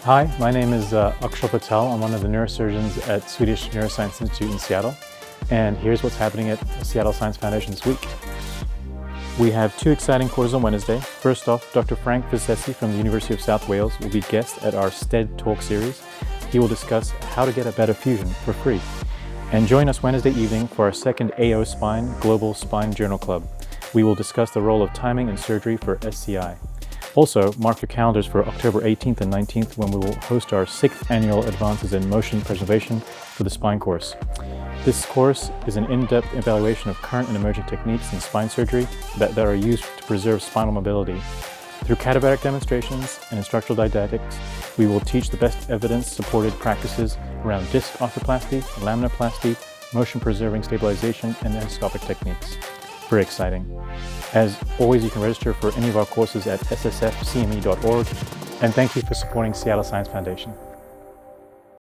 Hi, my name is Akshal Patel. I'm one of the neurosurgeons at Swedish Neuroscience Institute in Seattle. And here's what's happening at Seattle Science Foundation this week. We have two exciting courses on Wednesday. First off, Dr. Frank Vizesi from the University of South Wales will be guest at our STED Talk series. He will discuss how to get a better fusion for free. And join us Wednesday evening for our second AO Spine Global Spine Journal Club. We will discuss the role of timing in surgery for SCI. Also, mark your calendars for October 18th and 19th when we will host our 6th annual Advances in Motion Preservation for the Spine course. This course is an in-depth evaluation of current and emerging techniques in spine surgery that are used to preserve spinal mobility. Through cadaveric demonstrations and instructional didactics, we will teach the best evidence-supported practices around disc arthroplasty, laminoplasty, motion-preserving stabilization, and endoscopic techniques. Very exciting. As always, you can register for any of our courses at ssfcme.org. And thank you for supporting Seattle Science Foundation.